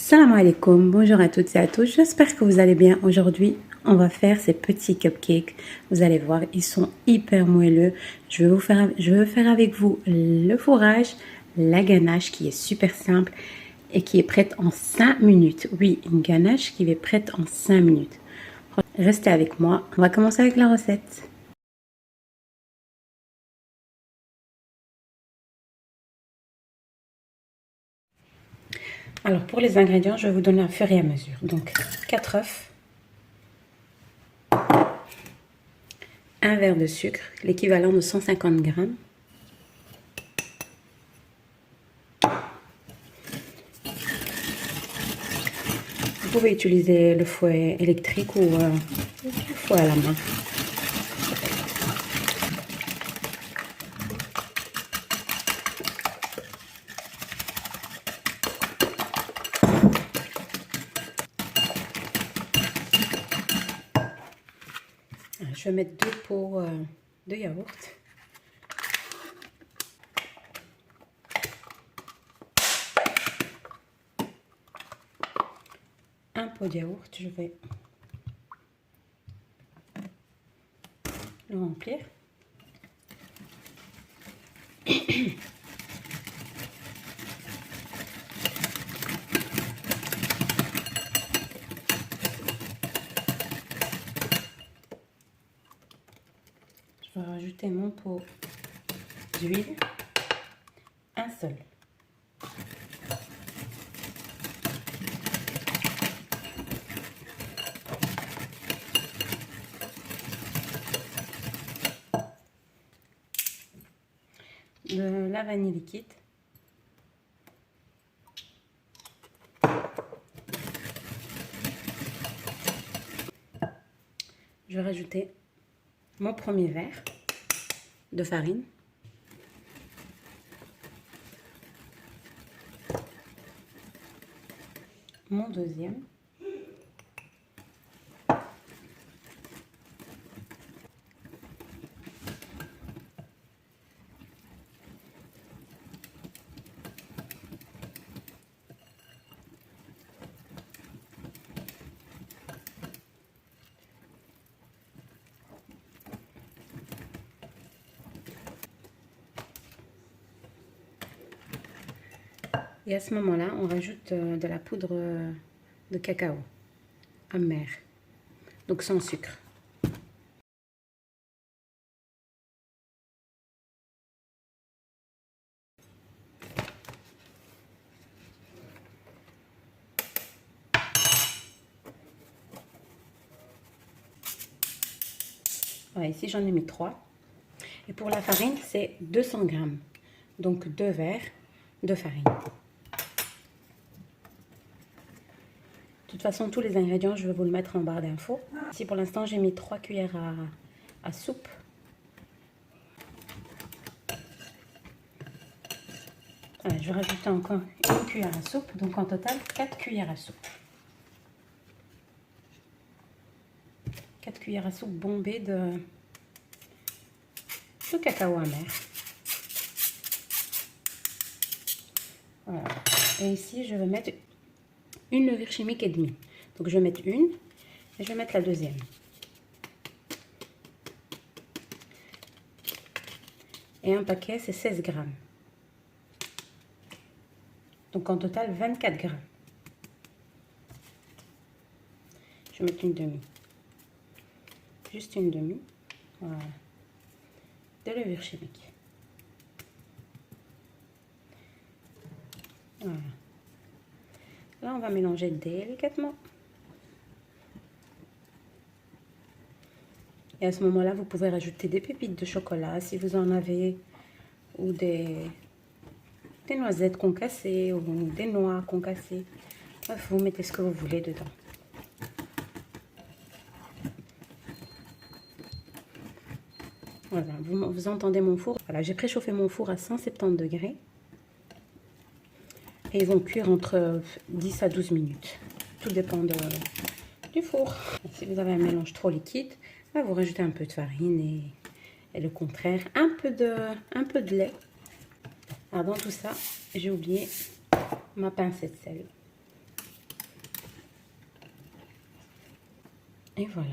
Salam alaikum, bonjour à toutes et à tous, j'espère que vous allez bien. Aujourd'hui, on va faire ces petits cupcakes. Vous allez voir, ils sont hyper moelleux. Je vais faire avec vous le fourrage, la ganache qui est super simple et qui est prête en 5 minutes. Oui, une ganache qui est prête en 5 minutes. Restez avec moi, on va commencer avec la recette. Alors pour les ingrédients, je vais vous donner un fur et à mesure. Donc 4 œufs, un verre de sucre, l'équivalent de 150 grammes. Vous pouvez utiliser le fouet électrique ou le fouet à la main. Je vais mettre 2 pots de yaourt. Un pot de yaourt, je vais le remplir. Je vais rajouter mon pot d'huile, un seul. De la vanille liquide. Je vais rajouter mon premier verre de farine. Mon deuxième. Et à ce moment-là, on rajoute de la poudre de cacao amère, donc sans sucre. Voilà, ici j'en ai mis 3. Et pour la farine, c'est 200 grammes. Donc 2 verres de farine. De toute façon, tous les ingrédients, je vais vous le mettre en barre d'infos. Ici, pour l'instant, j'ai mis 3 cuillères à soupe. Voilà, je vais rajouter encore une cuillère à soupe. Donc, en total, 4 cuillères à soupe. 4 cuillères à soupe bombées de cacao amer. Voilà. Et ici, je vais mettre une levure chimique et demie. Donc, je vais mettre une et je vais mettre la deuxième. Et un paquet, c'est 16 grammes. Donc, en total, 24 grammes. Je vais mettre une demi. Juste une demi. Voilà. De levure chimique. Voilà. Là, on va mélanger délicatement. Et à ce moment-là, vous pouvez rajouter des pépites de chocolat si vous en avez, ou des noisettes concassées, ou des noix concassées. Bref, vous mettez ce que vous voulez dedans. Voilà, vous entendez mon four. Voilà, j'ai préchauffé mon four à 170 degrés. Et ils vont cuire entre 10 à 12 minutes. Tout dépend du four. Si vous avez un mélange trop liquide, là, vous rajoutez un peu de farine et le contraire, un peu de lait. Alors dans tout ça, j'ai oublié ma pincée de sel. Et voilà.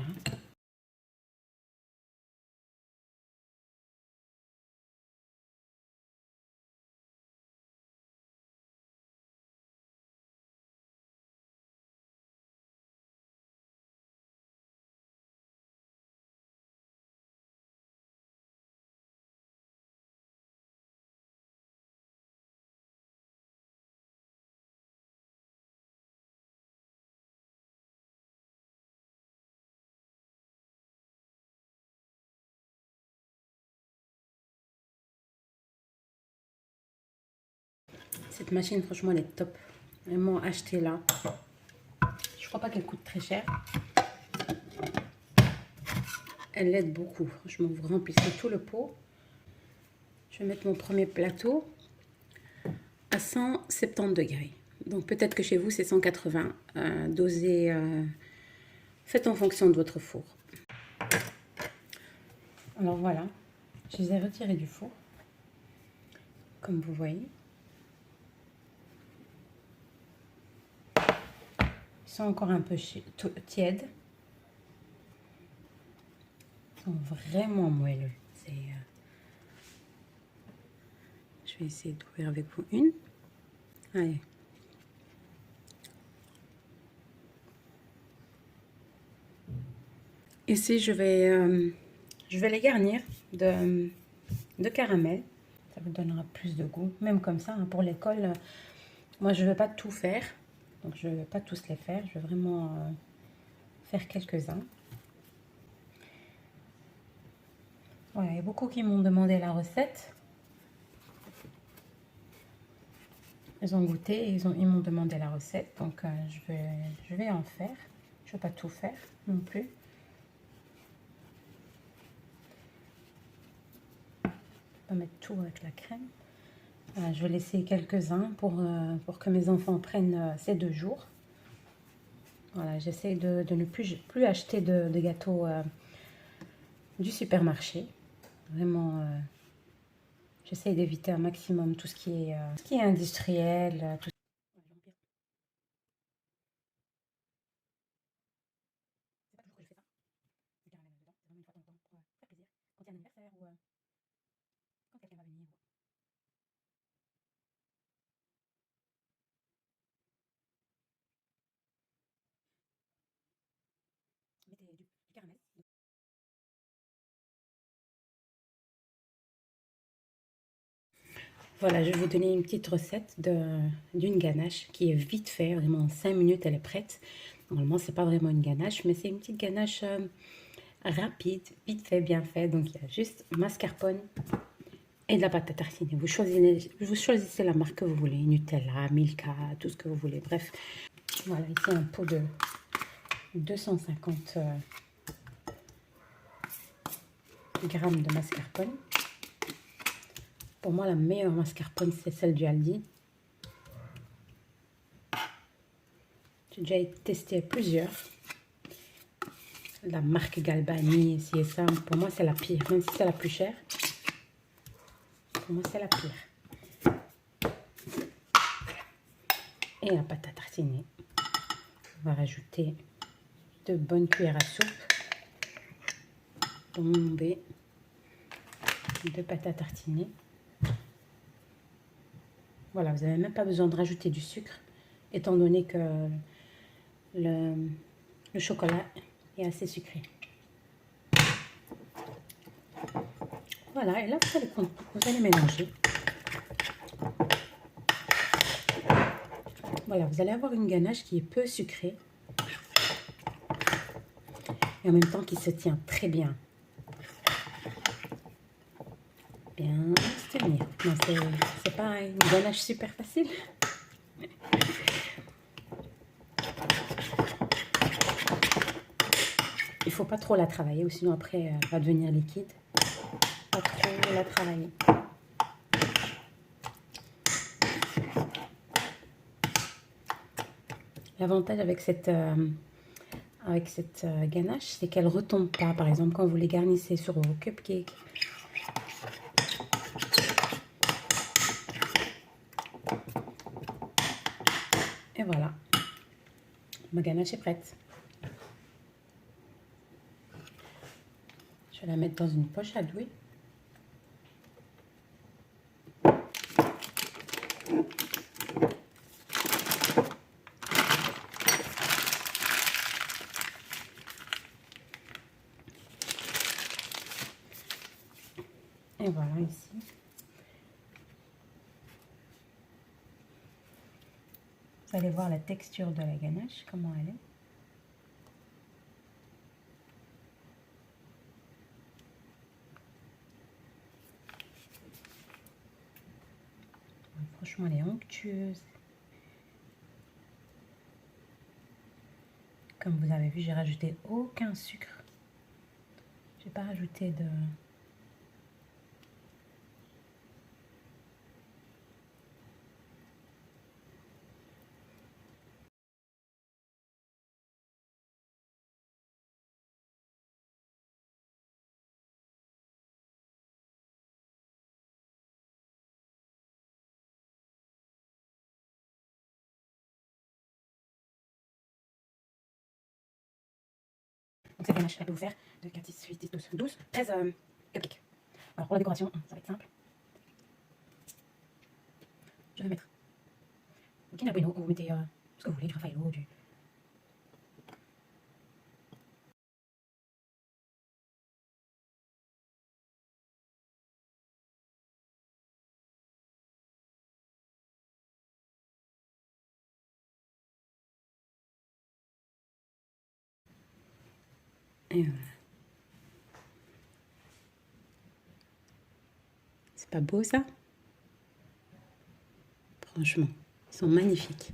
Cette machine, franchement, elle est top. Vraiment, achetez-la. Je crois pas qu'elle coûte très cher. Elle l'aide beaucoup. Franchement, vous remplissez tout le pot. Je vais mettre mon premier plateau à 170 degrés. Donc peut-être que chez vous, c'est 180. Dosez, faites en fonction de votre four. Alors voilà, je les ai retirés du four. Comme vous voyez. Ils sont encore un peu tièdes. Ils sont vraiment moelleux. Je vais essayer d'ouvrir avec vous une. Allez. Ici, je vais les garnir de caramel. Ça vous donnera plus de goût. Même comme ça, hein, pour l'école, moi, je ne vais pas tout faire. Donc, je ne vais pas tous les faire. Je vais vraiment faire quelques-uns. Voilà, il y a beaucoup qui m'ont demandé la recette. Ils ont goûté et ils m'ont demandé la recette. Donc, je vais en faire. Je ne vais pas tout faire non plus. Je vais pas mettre tout avec la crème. Voilà, je vais laisser quelques-uns pour que mes enfants prennent ces 2 jours. Voilà, j'essaie de ne plus acheter de gâteaux du supermarché. Vraiment, j'essaie d'éviter un maximum tout ce qui est industriel. Tout... Mettez du caramel. Voilà, je vais vous donner une petite recette d'une ganache qui est vite fait, vraiment en 5 minutes elle est prête. Normalement c'est pas vraiment une ganache, mais c'est une petite ganache rapide, vite fait, bien fait. Donc il y a juste mascarpone et de la pâte à tartiner. Vous choisissez la marque que vous voulez, Nutella, Milka, tout ce que vous voulez. Bref, voilà, ici un pot de 250 grammes de mascarpone. Pour moi, la meilleure mascarpone, c'est celle du Aldi. J'ai déjà testé plusieurs. La marque Galbani, ci et ça. Pour moi, c'est la pire. Même si c'est la plus chère, pour moi, c'est la pire. Et la pâte à tartiner. On va rajouter 2 bonnes cuillères à soupe. Tomber de pâte à tartiner. Voilà, vous n'avez même pas besoin de rajouter du sucre, étant donné que le chocolat est assez sucré. Voilà, et là, vous allez mélanger. Voilà, vous allez avoir une ganache qui est peu sucrée et en même temps qui se tient très bien. Bien se tenir. Non, c'est pas une ganache super facile. Il faut pas trop la travailler ou sinon après elle va devenir liquide. Pas trop la travailler. L'avantage avec cette ganache, c'est qu'elle retombe pas. Par exemple, quand vous les garnissez sur vos cupcakes. Et voilà, ma ganache est prête. vais la mettre dans une poche à douille. Et voilà ici. Vous allez voir la texture de la ganache, comment elle est. Franchement, elle est onctueuse. Comme vous avez vu, j'ai rajouté aucun sucre. J'ai pas rajouté de... Donc cette ganache, elle peut vous faire de 4, 6, 8, 10, 12, 12, 13 cupcakes. Alors pour la décoration, ça va être simple. Je vais mettre du Kinder Bueno, ou vous mettez ce que vous voulez, du Raffaello, du... Et voilà. C'est pas beau ça? Franchement, ils sont magnifiques.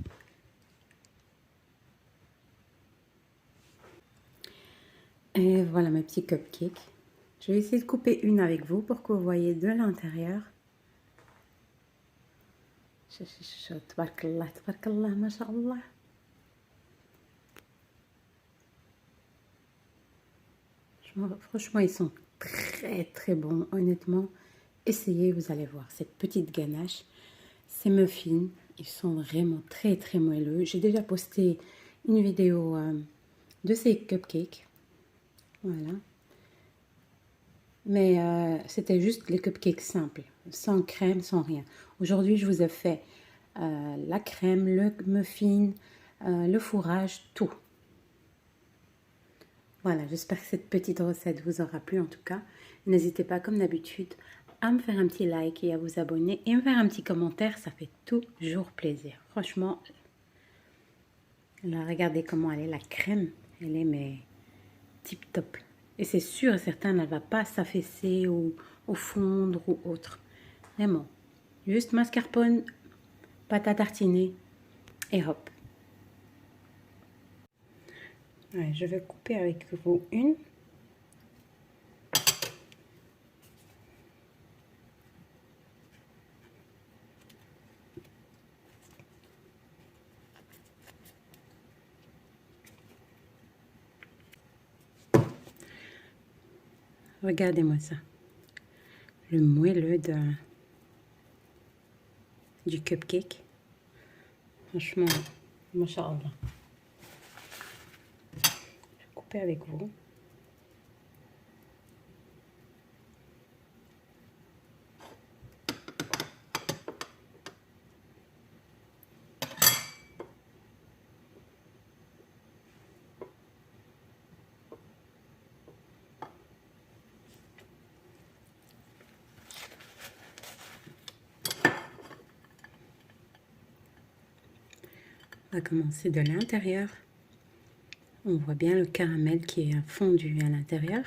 Et voilà mes petits cupcakes. Je vais essayer de couper une avec vous pour que vous voyez de l'intérieur. Tabarakallah, tabarakallah, mashallah. Franchement, ils sont très très bons, honnêtement. Essayez, vous allez voir, cette petite ganache, ces muffins, ils sont vraiment très très moelleux. J'ai déjà posté une vidéo de ces cupcakes, voilà. Mais c'était juste les cupcakes simples, sans crème, sans rien. Aujourd'hui, je vous ai fait la crème, le muffin, le fourrage, tout. Voilà, j'espère que cette petite recette vous aura plu en tout cas. N'hésitez pas, comme d'habitude, à me faire un petit like et à vous abonner et me faire un petit commentaire, ça fait toujours plaisir. Franchement, là, regardez comment elle est, la crème, elle est mais tip top. Et c'est sûr et certain, elle ne va pas s'affaisser ou fondre ou autre. Vraiment, juste mascarpone, pâte à tartiner et hop. Ouais, je vais couper avec vous une. Regardez-moi ça. Le moelleux du cupcake. Franchement, machallah. Je vais couper avec vous. On va commencer de l'intérieur. On voit bien le caramel qui est fondu à l'intérieur.